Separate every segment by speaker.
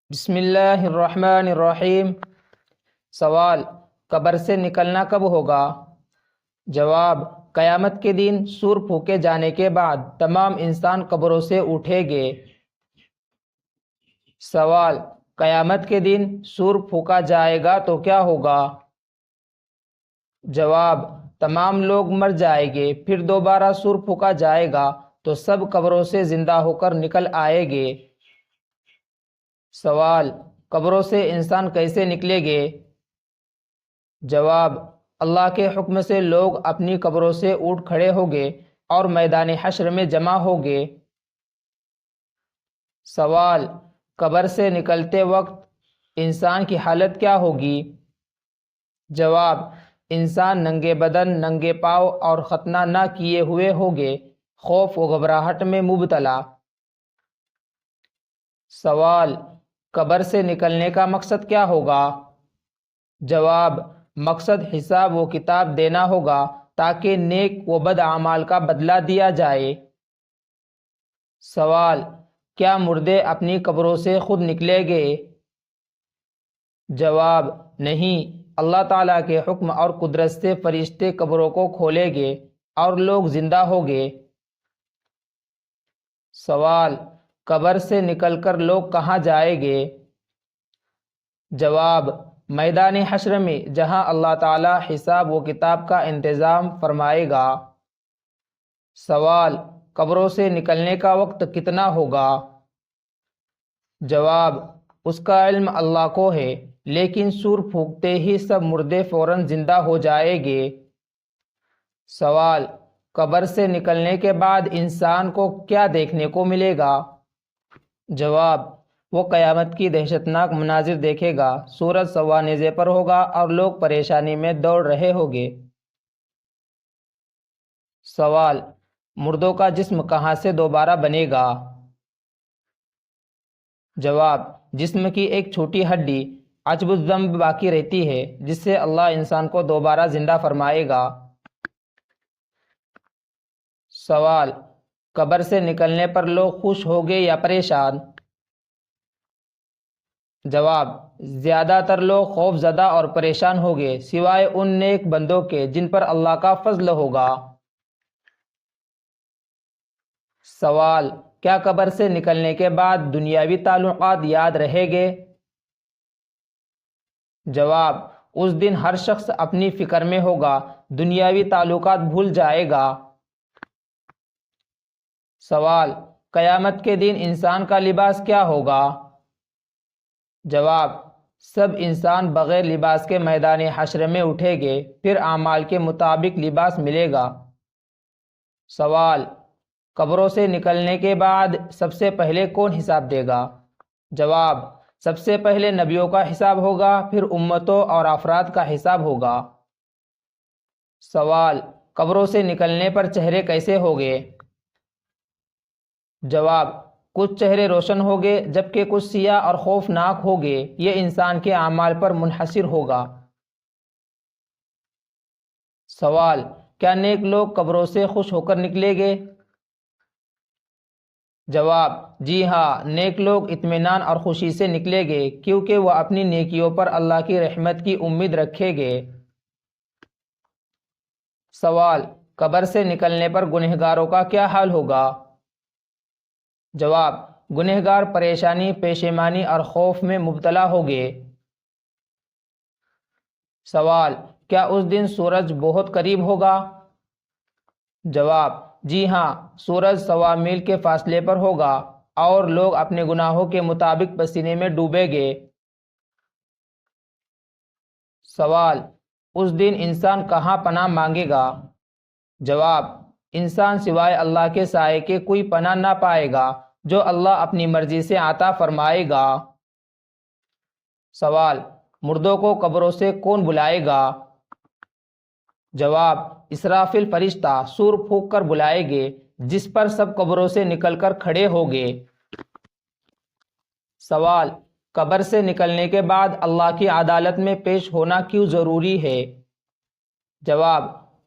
Speaker 1: بسم اللہ الرحمن الرحیم۔ سوال: قبر سے نکلنا کب ہوگا؟ جواب: قیامت کے دن سور پھونکے جانے کے بعد تمام انسان قبروں سے اٹھیں گے۔ سوال: قیامت کے دن سور پھونکا جائے گا تو کیا ہوگا؟ جواب: تمام لوگ مر جائیں گے، پھر دوبارہ سور پھونکا جائے گا تو سب قبروں سے زندہ ہو کر نکل آئیں گے۔ سوال: قبروں سے انسان کیسے نکلیں گے؟ جواب: اللہ کے حکم سے لوگ اپنی قبروں سے اٹھ کھڑے ہوں گے اور میدان حشر میں جمع ہوں گے۔ سوال: قبر سے نکلتے وقت انسان کی حالت کیا ہوگی؟ جواب: انسان ننگے بدن، ننگے پاؤں اور ختنہ نہ کیے ہوئے ہوں گے، خوف و گھبراہٹ میں مبتلا۔ سوال: قبر سے نکلنے کا مقصد کیا ہوگا؟ جواب: مقصد حساب و کتاب دینا ہوگا تاکہ نیک و بد اعمال کا بدلہ دیا جائے۔ سوال: کیا مردے اپنی قبروں سے خود نکلیں گے؟ جواب: نہیں، اللہ تعالیٰ کے حکم اور قدرت سے فرشتے قبروں کو کھولیں گے اور لوگ زندہ ہوں گے۔ سوال: قبر سے نکل کر لوگ کہاں جائیں گے؟ جواب: میدان حشر میں، جہاں اللہ تعالیٰ حساب و کتاب کا انتظام فرمائے گا۔ سوال: قبروں سے نکلنے کا وقت کتنا ہوگا؟ جواب: اس کا علم اللہ کو ہے، لیکن سور پھونکتے ہی سب مردے فوراً زندہ ہو جائیں گے۔ سوال: قبر سے نکلنے کے بعد انسان کو کیا دیکھنے کو ملے گا؟ جواب: وہ قیامت کی دہشت ناک مناظر دیکھے گا، سورج سوا نیزے پر ہوگا اور لوگ پریشانی میں دوڑ رہے ہوں گے۔ سوال: مردوں کا جسم کہاں سے دوبارہ بنے گا؟ جواب: جسم کی ایک چھوٹی ہڈی عجب الذنب باقی رہتی ہے، جس سے اللہ انسان کو دوبارہ زندہ فرمائے گا۔ سوال: قبر سے نکلنے پر لوگ خوش ہوں گے یا پریشان؟ جواب: زیادہ تر لوگ خوف زدہ اور پریشان ہوں گے، سوائے ان نیک بندوں کے جن پر اللہ کا فضل ہوگا۔ سوال: کیا قبر سے نکلنے کے بعد دنیاوی تعلقات یاد رہیں گے؟ جواب: اس دن ہر شخص اپنی فکر میں ہوگا، دنیاوی تعلقات بھول جائے گا۔ سوال: قیامت کے دن انسان کا لباس کیا ہوگا؟ جواب: سب انسان بغیر لباس کے میدان حشر میں اٹھیں گے، پھر اعمال کے مطابق لباس ملے گا۔ سوال: قبروں سے نکلنے کے بعد سب سے پہلے کون حساب دے گا؟ جواب: سب سے پہلے نبیوں کا حساب ہوگا، پھر امتوں اور افراد کا حساب ہوگا۔ سوال: قبروں سے نکلنے پر چہرے کیسے ہوگے؟ جواب: کچھ چہرے روشن ہوگے جبکہ کچھ سیاہ اور خوفناک ہوگے، یہ انسان کے اعمال پر منحصر ہوگا۔ سوال: کیا نیک لوگ قبروں سے خوش ہو کر نکلیں گے؟ جواب: جی ہاں، نیک لوگ اطمینان اور خوشی سے نکلیں گے، کیونکہ وہ اپنی نیکیوں پر اللہ کی رحمت کی امید رکھیں گے۔ سوال: قبر سے نکلنے پر گنہگاروں کا کیا حال ہوگا؟ جواب: گنہگار پریشانی، پشیمانی اور خوف میں مبتلا ہوں گے۔ سوال: کیا اس دن سورج بہت قریب ہوگا؟ جواب: جی ہاں، سورج سوا میل کے فاصلے پر ہوگا اور لوگ اپنے گناہوں کے مطابق پسینے میں ڈوبیں گے۔ سوال: اس دن انسان کہاں پناہ مانگے گا؟ جواب: انسان سوائے اللہ کے سائے کے کوئی پناہ نہ پائے گا، جو اللہ اپنی مرضی سے عطا فرمائے گا۔ سوال: مردوں کو قبروں سے کون بلائے گا؟ جواب: اسرافیل فرشتہ سور پھونک کر بلائیں گے، جس پر سب قبروں سے نکل کر کھڑے ہوں گے۔ سوال: قبر سے نکلنے کے بعد اللہ کی عدالت میں پیش ہونا کیوں ضروری ہے؟ جواب: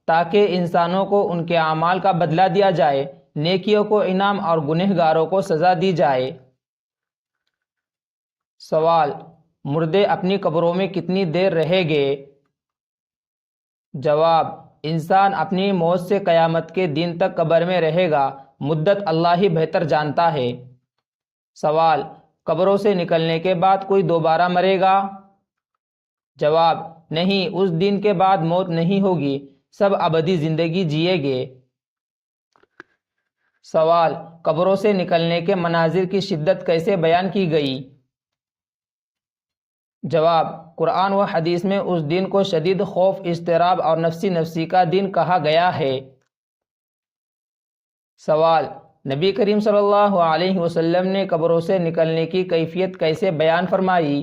Speaker 1: تاکہ انسانوں کو ان کے اعمال کا بدلہ دیا جائے، نیکیوں کو انعام اور گنہگاروں کو سزا دی جائے۔ سوال: مردے اپنی قبروں میں کتنی دیر رہیں گے؟ جواب: انسان اپنی موت سے قیامت کے دن تک قبر میں رہے گا، مدت اللہ ہی بہتر جانتا ہے۔ سوال: قبروں سے نکلنے کے بعد کوئی دوبارہ مرے گا؟ جواب: نہیں، اس دن کے بعد موت نہیں ہوگی، سب ابدی زندگی جیے گے۔ سوال: قبروں سے نکلنے کے مناظر کی شدت کیسے بیان کی گئی؟ جواب: قرآن و حدیث میں اس دن کو شدید خوف، اضطراب اور نفسی کا دن کہا گیا ہے۔ سوال: نبی کریم صلی اللہ علیہ وسلم نے قبروں سے نکلنے کی کیفیت کیسے بیان فرمائی؟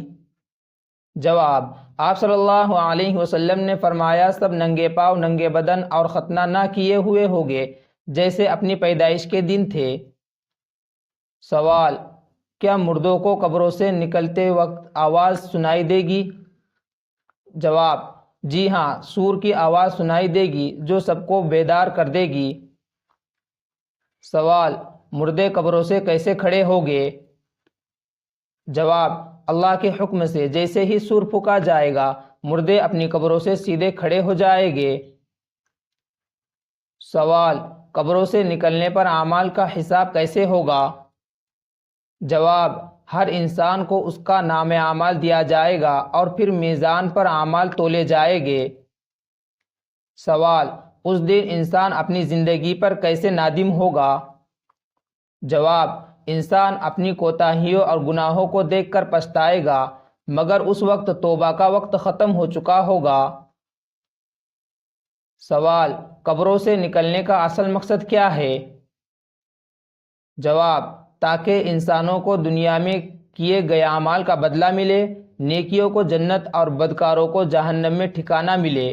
Speaker 1: جواب: آپ صلی اللہ علیہ وسلم نے فرمایا، سب ننگے پاؤں، ننگے بدن اور ختنہ نہ کیے ہوئے ہوگے، جیسے اپنی پیدائش کے دن تھے۔ سوال: کیا مردوں کو قبروں سے نکلتے وقت آواز سنائی دے گی؟ جواب: جی ہاں، سور کی آواز سنائی دے گی جو سب کو بیدار کر دے گی۔ سوال: مردے قبروں سے کیسے کھڑے ہوگے؟ جواب: اللہ کے حکم سے، جیسے ہی سور پھونکا جائے گا، مردے اپنی قبروں سے سیدھے کھڑے ہو جائیں گے۔ سوال: قبروں سے نکلنے پر اعمال کا حساب کیسے ہوگا؟ جواب: ہر انسان کو اس کا نام اعمال دیا جائے گا اور پھر میزان پر اعمال تولے جائیں گے۔ سوال: اس دن انسان اپنی زندگی پر کیسے نادم ہوگا؟ جواب: انسان اپنی کوتاہیوں اور گناہوں کو دیکھ کر پچھتائے گا، مگر اس وقت توبہ کا وقت ختم ہو چکا ہوگا۔ سوال: قبروں سے نکلنے کا اصل مقصد کیا ہے؟ جواب: تاکہ انسانوں کو دنیا میں کیے گئے اعمال کا بدلہ ملے، نیکیوں کو جنت اور بدکاروں کو جہنم میں ٹھکانہ ملے۔